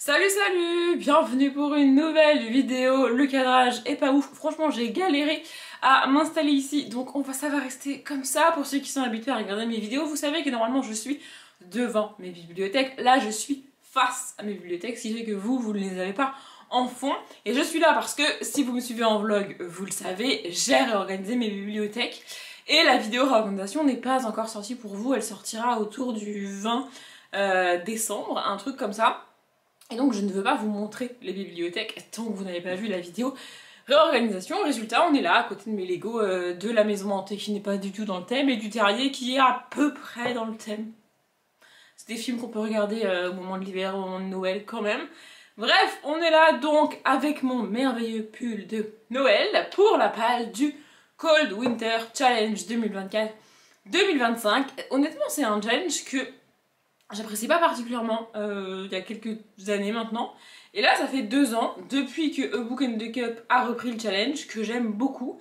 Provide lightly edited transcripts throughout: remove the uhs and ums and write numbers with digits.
Salut, bienvenue pour une nouvelle vidéo. Le cadrage est pas ouf, franchement j'ai galéré à m'installer ici, donc ça va rester comme ça. Pour ceux qui sont habitués à regarder mes vidéos, vous savez que normalement je suis devant mes bibliothèques, là je suis face à mes bibliothèques, ce qui fait que vous ne les avez pas en fond. Et je suis là parce que si vous me suivez en vlog, vous le savez, j'ai réorganisé mes bibliothèques. Et la vidéo réorganisation n'est pas encore sortie pour vous, elle sortira autour du 20 décembre, un truc comme ça. Et donc je ne veux pas vous montrer les bibliothèques tant que vous n'avez pas vu la vidéo réorganisation. Résultat, on est là à côté de mes Lego, de la maison hantée qui n'est pas du tout dans le thème et du terrier qui est à peu près dans le thème. C'est des films qu'on peut regarder au moment de l'hiver, au moment de Noël quand même. Bref, on est là donc avec mon merveilleux pull de Noël pour la page du Cold Winter Challenge 2024-2025. Honnêtement, c'est un challenge que j'apprécie pas particulièrement il y a quelques années maintenant. Et là, ça fait 2 ans, depuis que A Book and the Cup a repris le challenge, que j'aime beaucoup.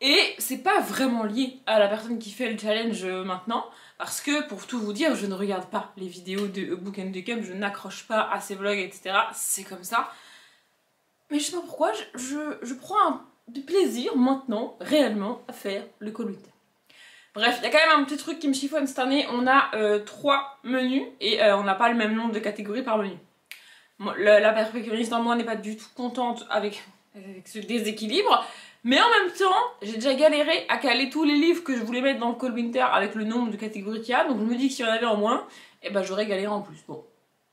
Et c'est pas vraiment lié à la personne qui fait le challenge maintenant, parce que pour tout vous dire, je ne regarde pas les vidéos de A Book and the Cup, je n'accroche pas à ses vlogs, etc. C'est comme ça. Mais je sais pas pourquoi, je prends du plaisir maintenant, réellement, à faire le Cold Winter. Bref, il y a quand même un petit truc qui me chiffonne cette année, on a 3 menus et on n'a pas le même nombre de catégories par menu. La perfectionniste en moi n'est pas du tout contente avec ce déséquilibre, mais en même temps, j'ai déjà galéré à caler tous les livres que je voulais mettre dans le Cold Winter avec le nombre de catégories qu'il y a, donc je me dis que s'il y en avait en moins, et ben j'aurais galéré en plus. Bon,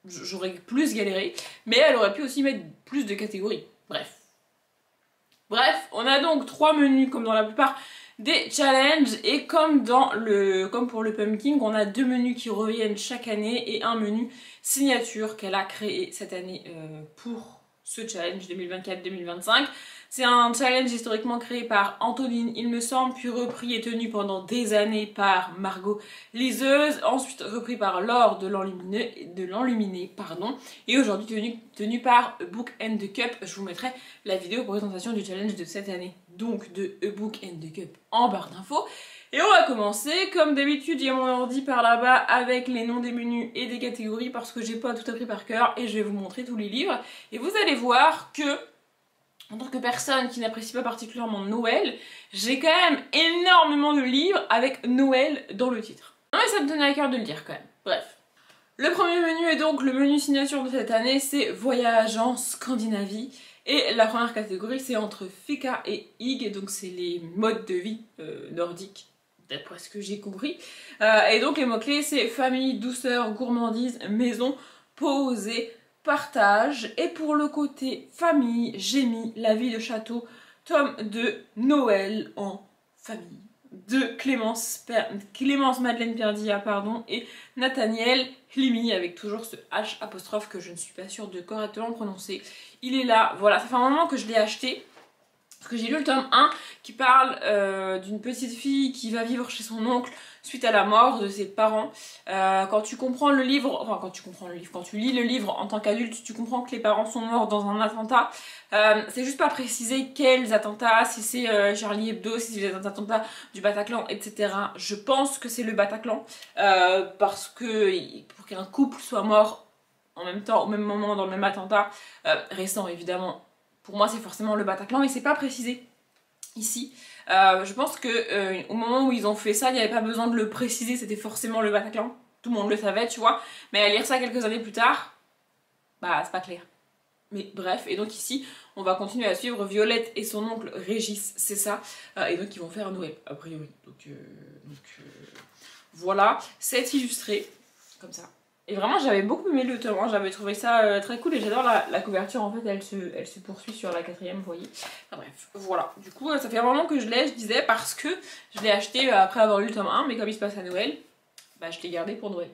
j'aurais plus galéré, mais elle aurait pu aussi mettre plus de catégories. Bref, on a donc 3 menus comme dans la plupart des challenges et comme pour le Pumpkin, on a 2 menus qui reviennent chaque année et un menu signature qu'elle a créé cette année pour ce challenge 2024-2025. C'est un challenge historiquement créé par Antonine, il me semble, puis repris et tenu pendant des années par Margot Liseuse, ensuite repris par Laure de l'Enluminé, et aujourd'hui tenu par A Book and the Cup. Je vous mettrai la vidéo présentation du challenge de cette année, donc de A Book and the Cup en barre d'infos. Et on va commencer, comme d'habitude, il y a mon ordi par là-bas avec les noms des menus et des catégories parce que j'ai pas tout appris par cœur et je vais vous montrer tous les livres. Et vous allez voir que, en tant que personne qui n'apprécie pas particulièrement Noël, j'ai quand même énormément de livres avec Noël dans le titre. Non mais ça me tenait à cœur de le dire quand même. Bref. Le premier menu est donc le menu signature de cette année, c'est Voyage en Scandinavie. Et la première catégorie c'est entre Fika et Hygge, donc c'est les modes de vie nordiques, d'après ce que j'ai compris. Et donc les mots-clés c'est famille, douceur, gourmandise, maison, posée, partage. Et pour le côté famille, j'ai mis La vie de château, tome de Noël en famille, de Clémence Madeleine Perdia et Nathaniel Hlimy, avec toujours ce H apostrophe que je ne suis pas sûre de correctement prononcer. Il est là, voilà, ça fait un moment que je l'ai acheté. Parce que j'ai lu le tome 1 qui parle d'une petite fille qui va vivre chez son oncle suite à la mort de ses parents. Quand tu comprends le livre, enfin quand tu lis le livre en tant qu'adulte, tu comprends que les parents sont morts dans un attentat. C'est juste pas précisé quels attentats, si c'est Charlie Hebdo, si c'est des attentats du Bataclan, etc. Je pense que c'est le Bataclan, parce que pour qu'un couple soit mort en même temps, au même moment, dans le même attentat, récent évidemment, pour moi c'est forcément le Bataclan, mais c'est pas précisé ici. Je pense que au moment où ils ont fait ça, il n'y avait pas besoin de le préciser, c'était forcément le Bataclan. Tout le monde le savait, tu vois. Mais à lire ça quelques années plus tard, bah c'est pas clair. Mais bref, et donc ici, on va continuer à suivre Violette et son oncle Régis, c'est ça. Et donc ils vont faire Noël, a priori. Donc voilà, c'est illustré, comme ça. Et vraiment j'avais beaucoup aimé le tome 1, j'avais trouvé ça très cool et j'adore la couverture, en fait elle se poursuit sur la 4ème, vous voyez. Enfin bref, voilà. Du coup ça fait un moment que je disais, parce que je l'ai acheté après avoir lu le tome 1, mais comme il se passe à Noël, bah je l'ai gardé pour Noël.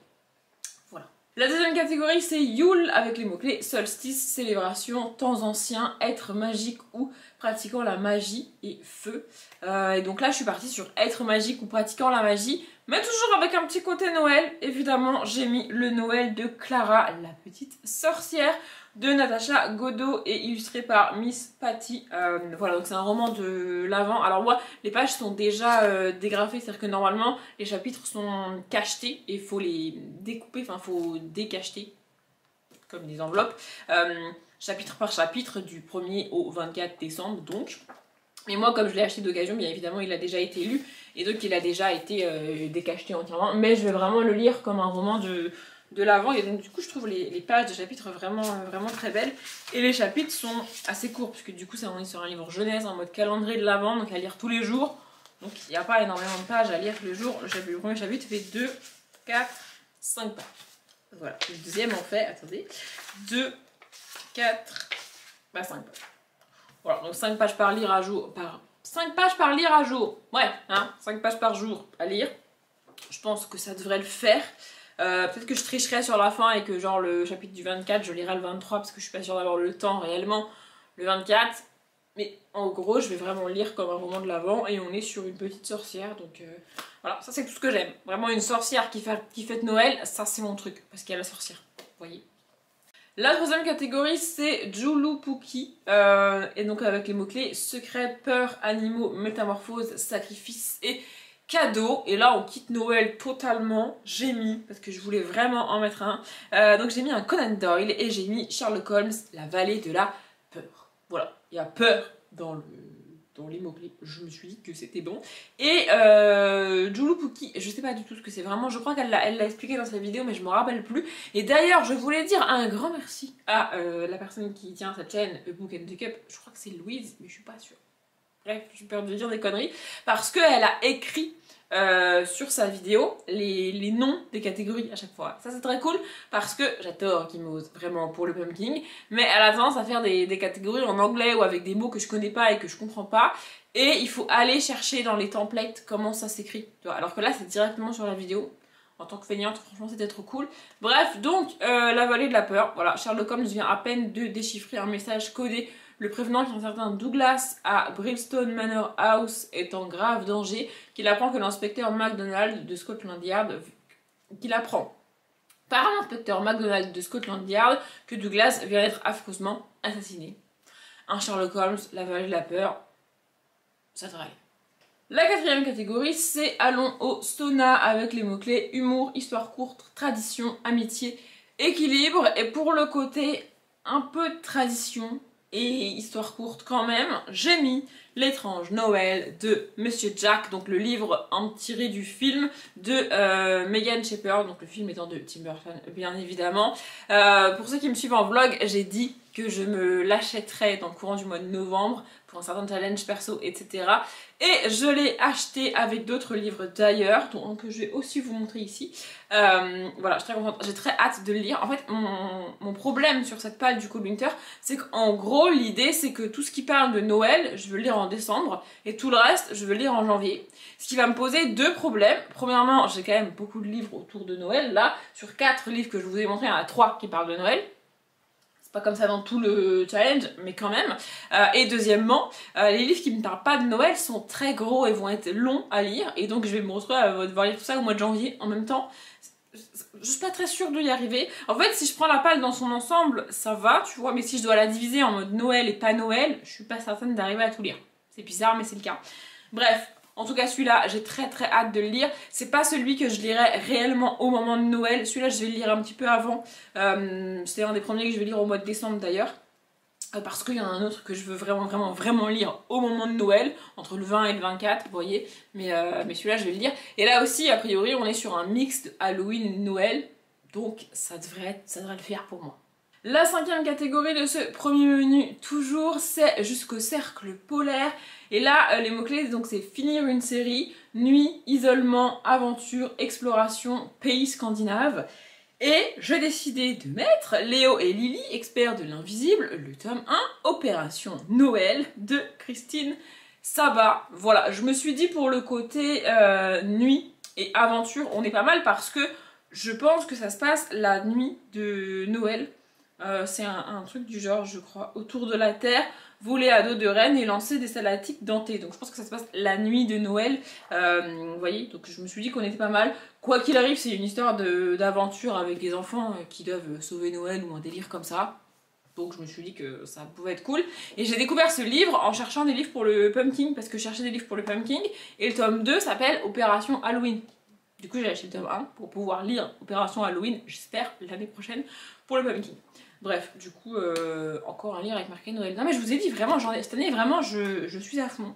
Voilà. La deuxième catégorie c'est Yule avec les mots-clés solstice, célébration, temps ancien, être magique ou pratiquant la magie et feu. Et donc là je suis partie sur être magique ou pratiquant la magie, mais toujours avec un petit côté Noël. Évidemment j'ai mis le Noël de Clara, la petite sorcière, de Natacha Godot et illustré par Miss Patty. Voilà, donc c'est un roman de l'Avent. Alors moi, les pages sont déjà dégrafées, c'est-à-dire que normalement les chapitres sont cachetés et il faut les découper, enfin il faut décacheter. comme des enveloppes, chapitre par chapitre du 1er au 24 décembre donc. Mais moi comme je l'ai acheté d'occasion, bien évidemment il a déjà été lu et donc il a déjà été décacheté entièrement, mais je vais vraiment le lire comme un roman de l'avant et donc du coup je trouve les pages de chapitres vraiment, vraiment très belles et les chapitres sont assez courts parce que du coup ça on est sur un livre jeunesse en mode calendrier de l'avant, donc à lire tous les jours, donc il n'y a pas énormément de pages à lire tous les jours. Le premier chapitre fait 2, 4, 5 pages, voilà. Le deuxième en fait, attendez, 2, 4, 5 pages. Voilà, donc 5 pages par lire à jour, 5 pages par lire à jour, ouais, hein, 5 pages par jour à lire, je pense que ça devrait le faire. Peut-être que je tricherai sur la fin et que genre le chapitre du 24, je lirai le 23 parce que je suis pas sûre d'avoir le temps réellement le 24, mais en gros je vais vraiment lire comme un roman de l'avant et on est sur une petite sorcière, donc voilà, ça c'est tout ce que j'aime. Vraiment une sorcière qui fête Noël, ça c'est mon truc, parce qu'il y a la sorcière, vous voyez. La troisième catégorie c'est Joulupuki, et donc avec les mots-clés secret, peur, animaux, métamorphose, sacrifice et cadeau. Et là on quitte Noël totalement, j'ai mis, parce que je voulais vraiment en mettre un, donc j'ai mis un Conan Doyle et j'ai mis Sherlock Holmes, la vallée de la peur. Voilà, il y a peur dans les mots-clés, je me suis dit que c'était bon. Et Joulupuki, je sais pas du tout ce que c'est vraiment, je crois qu'elle l'a expliqué dans sa vidéo mais je me rappelle plus. Et d'ailleurs je voulais dire un grand merci à la personne qui tient cette chaîne, A Book and the Cup, je crois que c'est Louise mais je suis pas sûre. Bref, j'ai peur de dire des conneries, parce qu'elle a écrit sur sa vidéo les noms des catégories à chaque fois. Ça c'est très cool parce que j'adore Gimose vraiment pour le pumpkin, mais elle a tendance à faire des catégories en anglais ou avec des mots que je connais pas et que je comprends pas, et il faut aller chercher dans les templates comment ça s'écrit, alors que là c'est directement sur la vidéo. En tant que feignante, franchement c'était trop cool. Bref, donc la vallée de la peur, voilà, Sherlock Holmes vient à peine de déchiffrer un message codé le prévenant qu'un certain Douglas à Bristol Manor House est en grave danger, qu'il apprend que l'inspecteur MacDonald de Scotland Yard, qu'il apprend par l'inspecteur MacDonald de Scotland Yard que Douglas vient d'être affreusement assassiné. Un Sherlock Holmes, la vallée de la peur, ça travaille. La quatrième catégorie, c'est allons au sauna avec les mots-clés humour, histoire courte, tradition, amitié, équilibre. Et pour le côté un peu de tradition et histoire courte quand même, j'ai mis L'étrange Noël de Monsieur Jack, donc le livre en tiré du film de Megan Shepherd, donc le film étant de Tim Burton bien évidemment. Pour ceux qui me suivent en vlog, j'ai dit que je me l'achèterais dans le courant du mois de novembre pour un certain challenge perso, etc. Et je l'ai acheté avec d'autres livres d'ailleurs, donc je vais aussi vous montrer ici. Voilà, je suis très contente, j'ai très hâte de le lire. En fait, mon problème sur cette palle du Cold Winter, c'est qu'en gros, l'idée c'est que tout ce qui parle de Noël, je veux le lire en décembre, et tout le reste, je veux le lire en janvier. Ce qui va me poser deux problèmes. Premièrement, j'ai quand même beaucoup de livres autour de Noël. Là, sur 4 livres que je vous ai montrés, il y en a 3 qui parlent de Noël. Pas comme ça dans tout le challenge, mais quand même. Et deuxièmement, les livres qui ne me parlent pas de Noël sont très gros et vont être longs à lire, et donc je vais me retrouver à devoir lire tout ça au mois de janvier en même temps. Je suis pas très sûre de y arriver. En fait, si je prends la palle dans son ensemble, ça va, tu vois, mais si je dois la diviser en mode Noël et pas Noël, je suis pas certaine d'arriver à tout lire. C'est bizarre, mais c'est le cas. Bref. En tout cas celui-là, j'ai très hâte de le lire. C'est pas celui que je lirai réellement au moment de Noël. Celui-là, je vais le lire un petit peu avant. C'est un des premiers que je vais lire au mois de décembre d'ailleurs. Parce qu'il y en a un autre que je veux vraiment lire au moment de Noël. Entre le 20 et le 24, vous voyez. Mais celui-là, je vais le lire. Et là aussi, a priori, on est sur un mix de Halloween et de Noël. Donc ça devrait le faire pour moi. La cinquième catégorie de ce premier menu, toujours, c'est jusqu'au cercle polaire. Et là, les mots-clés, donc c'est finir une série, nuit, isolement, aventure, exploration, pays scandinave. Et j'ai décidé de mettre Léo et Lily, experts de l'invisible, le tome 1, Opération Noël de Christine Sabat. Voilà, je me suis dit pour le côté nuit et aventure, on est pas mal parce que je pense que ça se passe la nuit de Noël. C'est un truc du genre, je crois, autour de la Terre, voler à dos de reine et lancer des stalactites dentées. Donc je pense que ça se passe la nuit de Noël, vous voyez, donc je me suis dit qu'on était pas mal. Quoi qu'il arrive, c'est une histoire d'aventure avec des enfants qui doivent sauver Noël ou un délire comme ça. Donc je me suis dit que ça pouvait être cool. Et j'ai découvert ce livre en cherchant des livres pour le pumpkin, parce que je cherchais des livres pour le pumpkin, et le tome 2 s'appelle Opération Halloween. Du coup j'ai acheté le tome 1 pour pouvoir lire Opération Halloween, j'espère, l'année prochaine, pour le pumpkin. Bref, du coup, encore un livre avec marqué Noël. Non mais je vous ai dit, vraiment, cette année, vraiment, je suis à fond,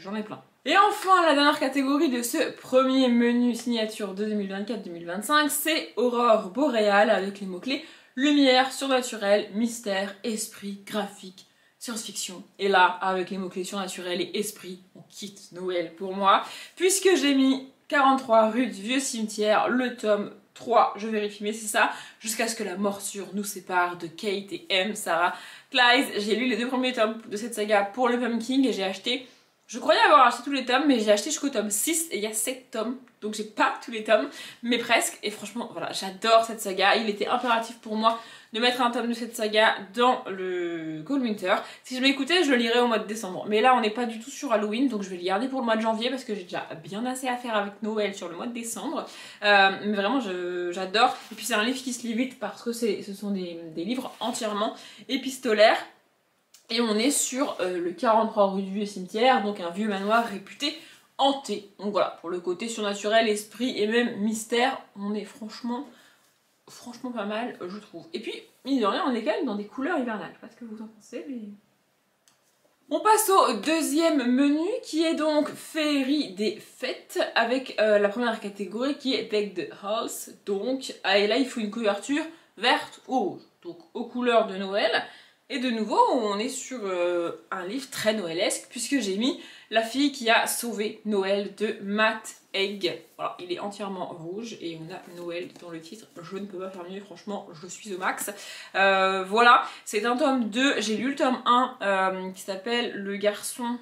j'en ai plein. Et enfin, la dernière catégorie de ce premier menu signature de 2024-2025, c'est Aurore boréale avec les mots-clés lumière, surnaturel, mystère, esprit, graphique, science-fiction. Et là, avec les mots-clés surnaturel et esprit, on quitte Noël pour moi, puisque j'ai mis 43 rue du Vieux Cimetière, le tome 3, je vérifie, mais c'est ça, jusqu'à ce que la morsure nous sépare de Kate et M, Sarah Clyde. J'ai lu les 2 premiers tomes de cette saga pour le Pumpkin et j'ai acheté, je croyais avoir acheté tous les tomes, mais j'ai acheté jusqu'au tome 6 et il y a 7 tomes, donc j'ai pas tous les tomes, mais presque. Et franchement, voilà, j'adore cette saga. Il était impératif pour moi de mettre un tome de cette saga dans le Cold Winter. Si je m'écoutais, je le lirais au mois de décembre. Mais là, on n'est pas du tout sur Halloween, donc je vais le garder pour le mois de janvier parce que j'ai déjà bien assez à faire avec Noël sur le mois de décembre. Mais vraiment, j'adore. Et puis c'est un livre qui se lit vite parce que ce sont des livres entièrement épistolaires. Et on est sur le 43 rue du Vieux Cimetière, donc un vieux manoir réputé hanté. Donc voilà, pour le côté surnaturel, esprit et même mystère, on est franchement pas mal, je trouve. Et puis, mine de rien, on est quand même dans des couleurs hivernales. Je sais pas ce que vous en pensez, mais... On passe au deuxième menu qui est donc Féerie des fêtes avec la première catégorie qui est Deck the House. Donc, et là il faut une couverture verte ou rouge, donc aux couleurs de Noël. Et de nouveau, on est sur un livre très noëlesque puisque j'ai mis La fille qui a sauvé Noël de Matt Haig. Voilà, il est entièrement rouge et on a Noël dans le titre. Je ne peux pas faire mieux, franchement, je suis au max. Voilà, c'est un tome 2. J'ai lu le tome 1 qui s'appelle Le garçon...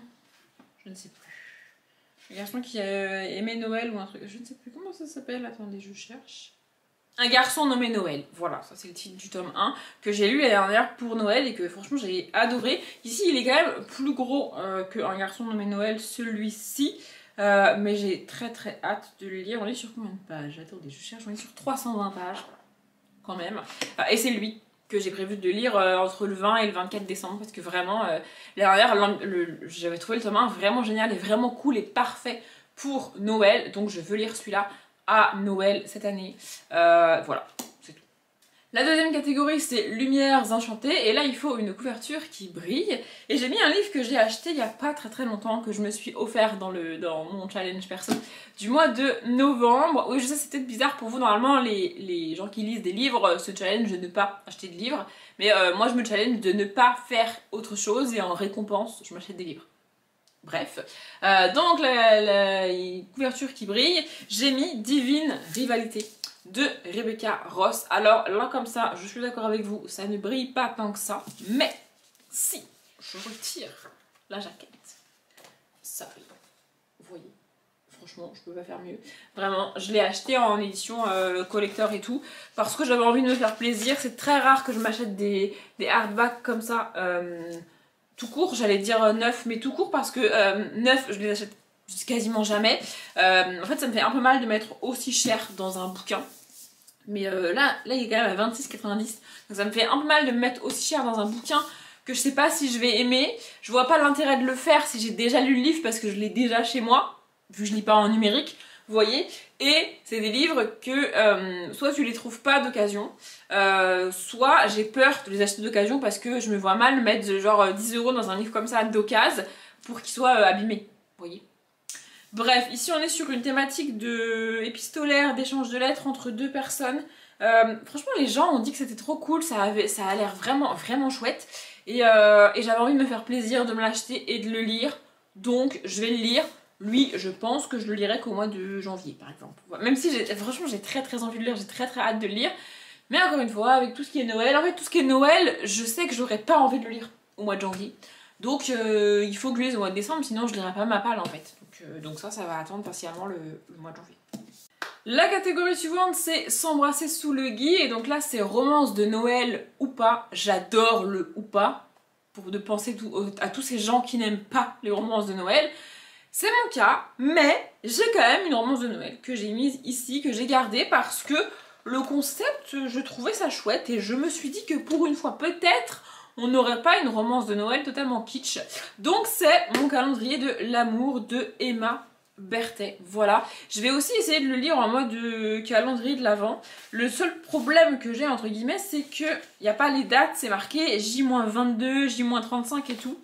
Je ne sais plus. Le garçon qui aimait Noël ou un truc... Je ne sais plus comment ça s'appelle. Attendez, je cherche. Un garçon nommé Noël, voilà, ça c'est le titre du tome 1 que j'ai lu l'année dernière pour Noël et que franchement j'ai adoré. Ici il est quand même plus gros qu'un garçon nommé Noël, celui-ci, mais j'ai très hâte de le lire. On est sur combien de pages? Attendez, je cherche, on est sur 320 pages quand même. Et c'est lui que j'ai prévu de lire entre le 20 et le 24 décembre parce que vraiment, l'année dernière j'avais trouvé le tome 1 vraiment génial et vraiment cool et parfait pour Noël, donc je veux lire celui-là à Noël cette année. Voilà, c'est tout. La deuxième catégorie c'est Lumières enchantées et là il faut une couverture qui brille et j'ai mis un livre que j'ai acheté il y a pas très longtemps que je me suis offert dans mon challenge perso du mois de novembre. Oui je sais c'est peut-être bizarre pour vous, normalement les gens qui lisent des livres se challenge de ne pas acheter de livres, mais moi je me challenge de ne pas faire autre chose et en récompense je m'achète des livres. Bref, donc la couverture qui brille, j'ai mis Divine Rivalité de Rebecca Ross. Alors là comme ça, je suis d'accord avec vous, ça ne brille pas tant que ça, mais si je retire la jaquette, ça brille. Vous voyez, franchement, je peux pas faire mieux. Vraiment, je l'ai acheté en édition collector et tout, parce que j'avais envie de me faire plaisir. C'est très rare que je m'achète des hardbacks comme ça. Tout court, j'allais dire neuf, mais tout court parce que neuf, je les achète quasiment jamais. En fait, ça me fait un peu mal de mettre aussi cher dans un bouquin. Mais là, il est quand même à 26,90. Donc ça me fait un peu mal de me mettre aussi cher dans un bouquin que je sais pas si je vais aimer. Je vois pas l'intérêt de le faire si j'ai déjà lu le livre parce que je l'ai déjà chez moi, vu que je lis pas en numérique. Vous voyez, et c'est des livres que soit tu les trouves pas d'occasion, soit j'ai peur de les acheter d'occasion parce que je me vois mal mettre genre 10 € dans un livre comme ça d'occasion pour qu'il soit abîmé, vous voyez. Bref, ici on est sur une thématique épistolaire, d'échange de lettres entre deux personnes. Franchement les gens ont dit que c'était trop cool, ça a l'air vraiment chouette. Et j'avais envie de me faire plaisir, de me l'acheter et de le lire, donc je vais le lire. Lui, je pense que je le lirai qu'au mois de janvier, par exemple. Même si, franchement, j'ai très envie de le lire, j'ai très hâte de le lire. Mais encore une fois, avec tout ce qui est Noël, en fait, tout ce qui est Noël, je sais que j'aurais pas envie de le lire au mois de janvier. Donc, il faut que je lise au mois de décembre, sinon je lirai pas ma palle, en fait. Donc ça va attendre patiemment le mois de janvier. La catégorie suivante, c'est S'embrasser sous le gui. Et donc là, c'est romance de Noël ou pas. J'adore le ou pas, pour de penser à tous ces gens qui n'aiment pas les romances de Noël. C'est mon cas, mais j'ai quand même une romance de Noël que j'ai mise ici, que j'ai gardée parce que le concept, je trouvais ça chouette et je me suis dit que pour une fois, peut-être, on n'aurait pas une romance de Noël totalement kitsch. Donc c'est mon calendrier de l'amour de Emma Berthet, voilà. Je vais aussi essayer de le lire en mode calendrier de l'Avent. Le seul problème que j'ai, entre guillemets, c'est que il n'y a pas les dates, c'est marqué J-22, J-35 et tout.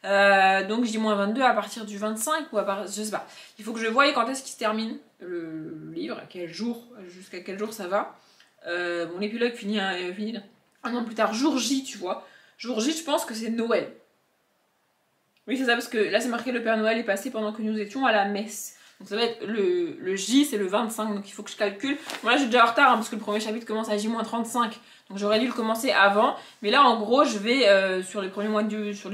Donc J-22 à partir du 25 ou à partir, je sais pas. Il faut que je voie quand est-ce qu'il se termine le livre, à quel jour, jusqu'à quel jour ça va. Bon, l'épilogue finit un an plus tard, jour J, tu vois. Jour J, je pense que c'est Noël. Oui, c'est ça, parce que là, c'est marqué le Père Noël est passé pendant que nous étions à la messe. Donc ça va être le J, c'est le 25, donc il faut que je calcule. Bon, là, j'ai déjà en retard, hein, parce que le premier chapitre commence à J-35. Donc j'aurais dû le commencer avant. Mais là, en gros, je vais sur les premiers mois du jour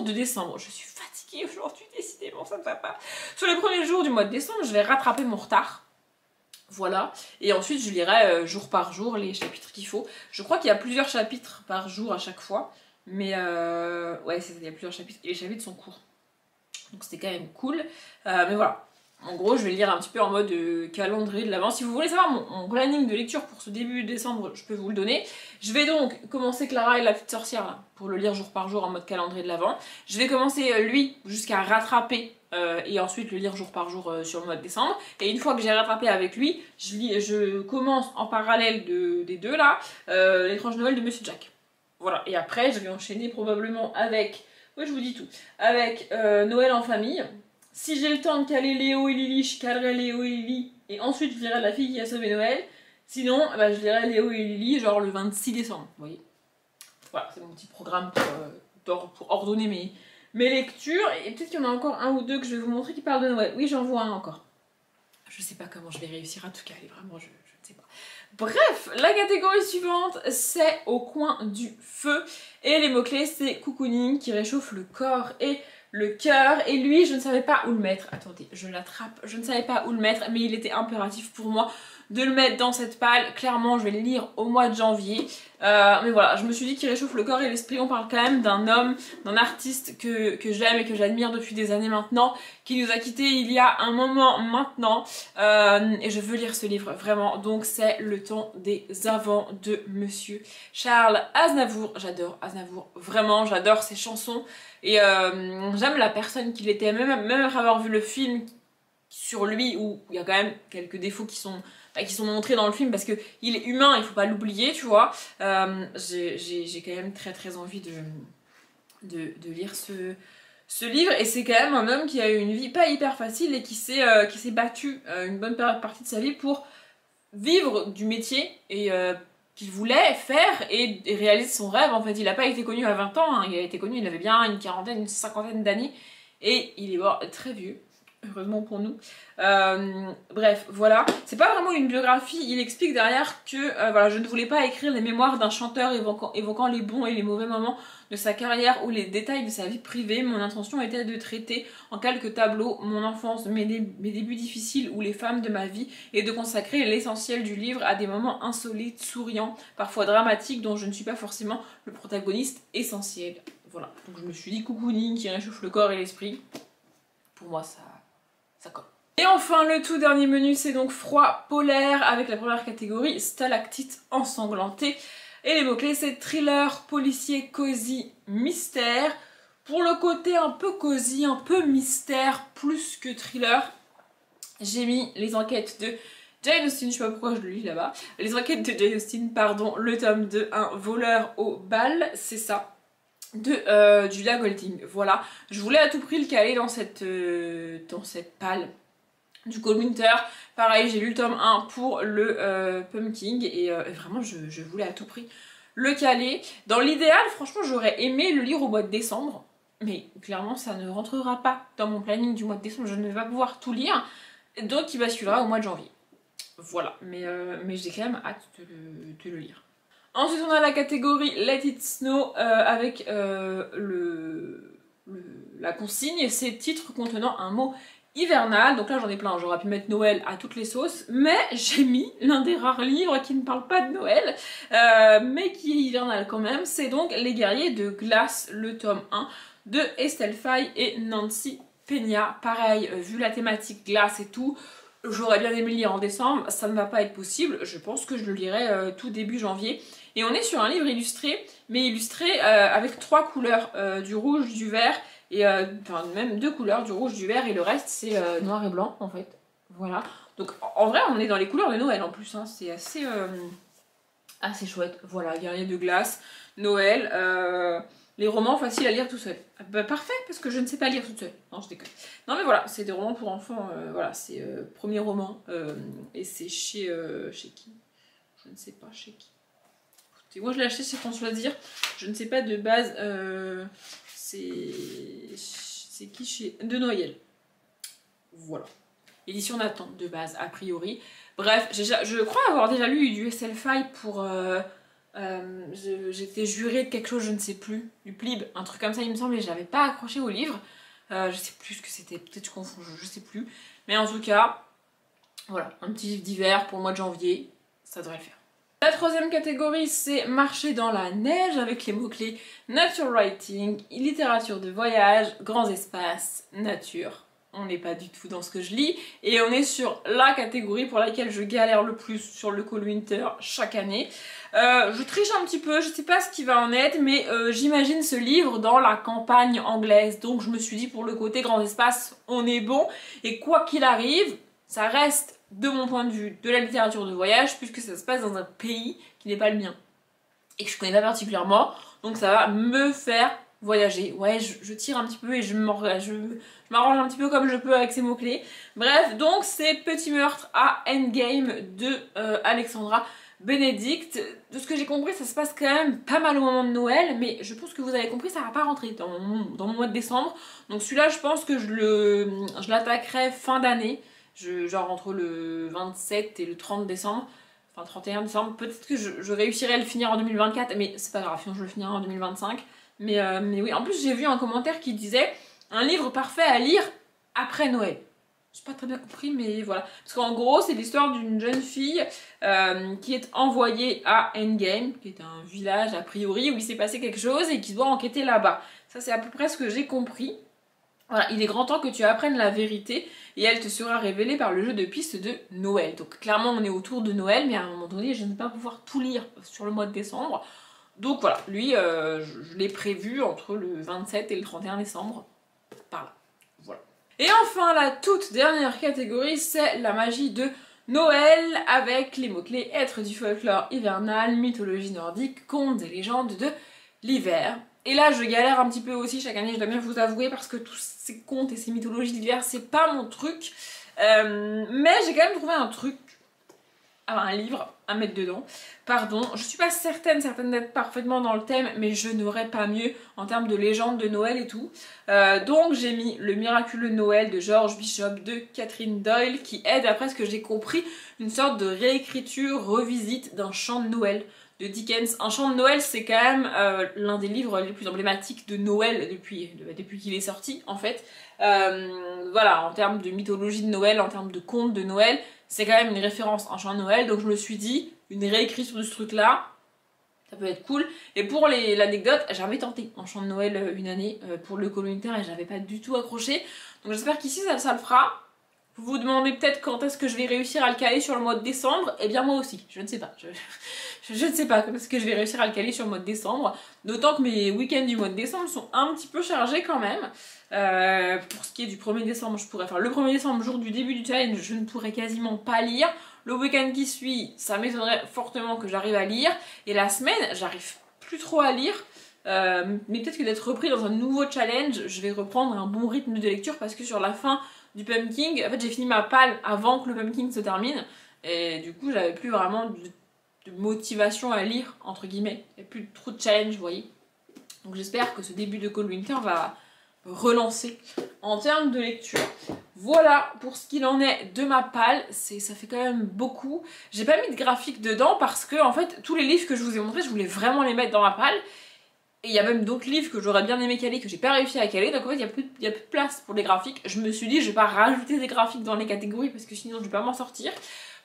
de décembre. Je suis fatiguée aujourd'hui, décidément, ça ne va pas. Sur les premiers jours du mois de décembre, je vais rattraper mon retard. Voilà, et ensuite je lirai jour par jour les chapitres qu'il faut. Je crois qu'il y a plusieurs chapitres par jour à chaque fois, mais ouais, il y a plusieurs chapitres, et les chapitres sont courts. Donc c'était quand même cool, mais voilà. En gros, je vais lire un petit peu en mode calendrier de l'Avent. Si vous voulez savoir mon planning de lecture pour ce début décembre, je peux vous le donner. Je vais donc commencer Clara et la petite sorcière là, pour le lire jour par jour en mode calendrier de l'Avent. Je vais commencer lui jusqu'à rattraper et ensuite le lire jour par jour sur le mois de décembre. Et une fois que j'ai rattrapé avec lui, je commence en parallèle des deux là, l'étrange Noël de Monsieur Jack. Voilà, et après je vais enchaîner probablement avec, oui je vous dis tout, avec Noël en famille. Si j'ai le temps de caler Léo et Lily, je calerai Léo et Lily, et ensuite je lirai La fille qui a sauvé Noël. Sinon, bah, je lirai Léo et Lily genre le 26 décembre, vous voyez. Voilà, c'est mon petit programme pour ordonner mes lectures. Et peut-être qu'il y en a encore un ou deux que je vais vous montrer qui parlent de Noël. Oui, j'en vois un encore. Je sais pas comment je vais réussir à tout caler, vraiment, je ne sais pas. Bref, la catégorie suivante, c'est Au coin du feu. Et les mots-clés, c'est cocooning qui réchauffe le corps et le cœur. Et lui, je ne savais pas où le mettre. Attendez, je l'attrape. Je ne savais pas où le mettre, mais il était impératif pour moi de le mettre dans cette palle. Clairement, je vais le lire au mois de janvier. Mais voilà, je me suis dit qu'il réchauffe le corps et l'esprit. On parle quand même d'un homme, d'un artiste que j'aime et que j'admire depuis des années maintenant, qui nous a quittés il y a un moment maintenant. Et je veux lire ce livre, vraiment. Donc c'est Le temps des avants de Monsieur Charles Aznavour. J'adore Aznavour, vraiment, j'adore ses chansons. Et j'aime la personne qu'il était, même après avoir vu le film sur lui, où il y a quand même quelques défauts qui sont montrés dans le film, parce qu'il est humain, il faut pas l'oublier, tu vois. J'ai quand même très envie de lire ce livre, et c'est quand même un homme qui a eu une vie pas hyper facile et qui s'est battu une bonne partie de sa vie pour vivre du métier et qu'il voulait faire et réaliser son rêve. En fait, il n'a pas été connu à 20 ans, hein. Il a été connu, il avait bien une quarantaine, une cinquantaine d'années, et il est mort très vieux. Heureusement pour nous. Bref, voilà. C'est pas vraiment une biographie, il explique derrière que voilà, je ne voulais pas écrire les mémoires d'un chanteur évoquant les bons et les mauvais moments de sa carrière ou les détails de sa vie privée. Mon intention était de traiter en quelques tableaux mon enfance, mes débuts difficiles ou les femmes de ma vie, et de consacrer l'essentiel du livre à des moments insolites, souriants, parfois dramatiques, dont je ne suis pas forcément le protagoniste essentiel. Voilà. Donc je me suis dit cocooning qui réchauffe le corps et l'esprit. Pour moi, ça colle. Et enfin, le tout dernier menu, c'est donc froid polaire, avec la première catégorie, stalactite ensanglantée. Et les mots-clés, c'est thriller, policier, cosy, mystère. Pour le côté un peu cosy, un peu mystère, plus que thriller, j'ai mis les enquêtes de Jane Austen, je sais pas pourquoi je le lis là-bas. Les enquêtes de Jane Austen, pardon, le tome 2, un voleur au bal, c'est ça. De Julia Golding, voilà. Je voulais à tout prix le caler dans cette palle du Cold Winter. Pareil, j'ai lu le tome 1 pour le Pumpkin et vraiment je voulais à tout prix le caler. Dans l'idéal, franchement, j'aurais aimé le lire au mois de décembre, mais clairement ça ne rentrera pas dans mon planning du mois de décembre, je ne vais pas pouvoir tout lire, donc il basculera au mois de janvier. Voilà, mais j'ai quand même hâte de le lire. Ensuite, on a la catégorie Let It Snow avec la consigne, c'est titres contenant un mot hivernal. Donc là, j'en ai plein, j'aurais pu mettre Noël à toutes les sauces, mais j'ai mis l'un des rares livres qui ne parle pas de Noël, mais qui est hivernal quand même. C'est donc Les Guerriers de Glace, le tome 1 de Estelle Faye et Nancy Peña. Pareil, vu la thématique glace et tout, j'aurais bien aimé le lire en décembre, ça ne va pas être possible. Je pense que je le lirai tout début janvier. Et on est sur un livre illustré, mais illustré avec trois couleurs, du rouge, du vert et enfin même 2 couleurs, du rouge, du vert, et le reste c'est noir et blanc en fait. Voilà. Donc en vrai on est dans les couleurs de Noël en plus, hein. C'est assez chouette. Voilà, Guerrier de glace, Noël, les romans faciles à lire tout seul. Bah, parfait, parce que je ne sais pas lire toute seule. Non, je déconne. Non mais voilà, c'est des romans pour enfants, voilà, c'est premier roman, et c'est chez qui? Je ne sais pas chez qui. Écoutez, moi je l'ai acheté chez François Dire, je ne sais pas de base, c'est qui chez De Noël. Voilà. Édition Nathan de base, a priori. Bref, je crois avoir déjà lu du SL5 pour... j'étais jurée de quelque chose, je ne sais plus, du Plib, un truc comme ça il me semble, et j'avais pas accroché au livre. Je sais plus ce que c'était, peut-être je confonds, je sais plus. Mais en tout cas, voilà, un petit livre d'hiver pour le mois de janvier, ça devrait le faire. La troisième catégorie, c'est marcher dans la neige avec les mots-clés nature writing, littérature de voyage, grands espaces, nature. On n'est pas du tout dans ce que je lis et on est sur la catégorie pour laquelle je galère le plus sur le Call Winter chaque année. Je triche un petit peu, je sais pas ce qui va en être, mais j'imagine ce livre dans la campagne anglaise. Donc je me suis dit pour le côté grand espace, on est bon. Et quoi qu'il arrive, ça reste de mon point de vue de la littérature de voyage puisque ça se passe dans un pays qui n'est pas le mien et que je connais pas particulièrement. Donc ça va me faire voyager. Ouais, je tire un petit peu et je m'arrange un petit peu comme je peux avec ces mots-clés. Bref, donc c'est Petit meurtre à Endgame de Alexandra Benedict. De ce que j'ai compris, ça se passe quand même pas mal au moment de Noël, mais je pense que vous avez compris, ça va pas rentrer dans mon mois de décembre. Donc celui-là, je pense que je l'attaquerai fin d'année, genre entre le 27 et le 30 décembre. Enfin 31 décembre, peut-être que je réussirai à le finir en 2024, mais c'est pas grave, sinon je le finirai en 2025. Mais oui, en plus j'ai vu un commentaire qui disait un livre parfait à lire après Noël. J'ai pas très bien compris, mais voilà. Parce qu'en gros, c'est l'histoire d'une jeune fille qui est envoyée à Endgame, qui est un village a priori où il s'est passé quelque chose et qui doit enquêter là-bas. Ça, c'est à peu près ce que j'ai compris. Voilà, il est grand temps que tu apprennes la vérité et elle te sera révélée par le jeu de pistes de Noël. Donc clairement, on est autour de Noël, mais à un moment donné, je ne vais pas pouvoir tout lire sur le mois de décembre. Donc voilà, lui, je l'ai prévu entre le 27 et le 31 décembre. Par là. Voilà. Et enfin, la toute dernière catégorie, c'est la magie de Noël avec les mots-clés êtres du folklore hivernal, mythologie nordique, contes et légendes de l'hiver. Et là, je galère un petit peu aussi chaque année, je dois bien vous avouer, parce que tous ces contes et ces mythologies d'hiver, c'est pas mon truc. Mais j'ai quand même trouvé un truc, un livre à mettre dedans. Pardon, je suis pas certaine d'être parfaitement dans le thème, mais je n'aurais pas mieux en termes de légende de Noël et tout. Donc j'ai mis Le miraculeux Noël de George Bishop de Catherine Doyle, qui est, d'après ce que j'ai compris, une sorte de réécriture, revisite d'un chant de Noël de Dickens. Un chant de Noël, c'est quand même l'un des livres les plus emblématiques de Noël depuis qu'il est sorti, en fait. Voilà, en termes de mythologie de Noël, en termes de contes de Noël, c'est quand même une référence, un chant de Noël, donc je me suis dit, une réécriture de ce truc-là, ça peut être cool. Et pour l'anecdote, j'avais tenté un chant de Noël une année pour le Call Winter et j'avais pas du tout accroché. Donc j'espère qu'ici ça le fera. Vous vous demandez peut-être quand est-ce que je vais réussir à le caler sur le mois de décembre. Eh bien moi aussi, je ne sais pas. Je ne sais pas quand est-ce que je vais réussir à le caler sur le mois de décembre. D'autant que mes week-ends du mois de décembre sont un petit peu chargés quand même. Pour ce qui est du 1er décembre, je pourrais faire le 1er décembre, jour du début du challenge, je ne pourrais quasiment pas lire. Le week-end qui suit, ça m'étonnerait fortement que j'arrive à lire. Et la semaine, j'arrive plus trop à lire. Mais peut-être que d'être repris dans un nouveau challenge, je vais reprendre un bon rythme de lecture parce que sur la fin du pumpkin, en fait j'ai fini ma palle avant que le pumpkin se termine. Et du coup, j'avais plus vraiment de motivation à lire, entre guillemets. Il n'y a plus trop de challenge, vous voyez. Donc j'espère que ce début de Call Winter va relancer en termes de lecture. Voilà pour ce qu'il en est de ma palle, ça fait quand même beaucoup. J'ai pas mis de graphique dedans parce que en fait tous les livres que je vous ai montrés, je voulais vraiment les mettre dans ma palle. Et il y a même d'autres livres que j'aurais bien aimé caler que j'ai pas réussi à caler, donc en fait il y a plus de place pour les graphiques. Je me suis dit je vais pas rajouter des graphiques dans les catégories parce que sinon je vais pas m'en sortir.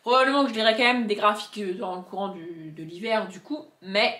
Probablement que je lirai quand même des graphiques dans le courant de l'hiver du coup, mais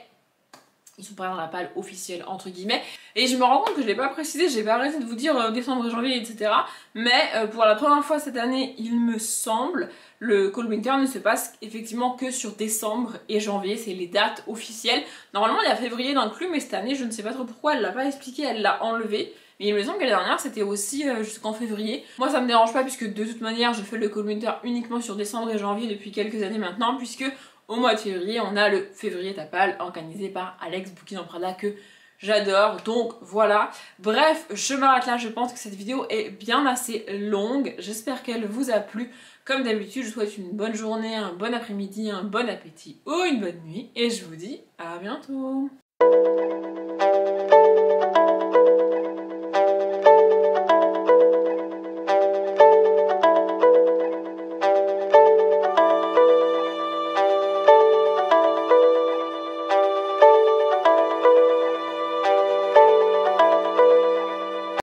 ils sont pas dans la palle officielle entre guillemets. Et je me rends compte que je l'ai pas précisé, j'ai pas arrêté de vous dire décembre, janvier, etc. Mais pour la première fois cette année, il me semble, le Call Winter ne se passe effectivement que sur décembre et janvier, c'est les dates officielles. Normalement il y a février d'inclus, mais cette année je ne sais pas trop pourquoi, elle l'a pas expliqué, elle l'a enlevé. Mais il me semble que la dernière c'était aussi jusqu'en février. Moi ça me dérange pas puisque de toute manière je fais le Call Winter uniquement sur décembre et janvier depuis quelques années maintenant, puisque au mois de février on a le février Tapal organisé par Alex Bouquin en Prada que j'adore, donc voilà. Bref, je m'arrête là, je pense que cette vidéo est bien assez longue. J'espère qu'elle vous a plu. Comme d'habitude, je vous souhaite une bonne journée, un bon après-midi, un bon appétit ou une bonne nuit. Et je vous dis à bientôt.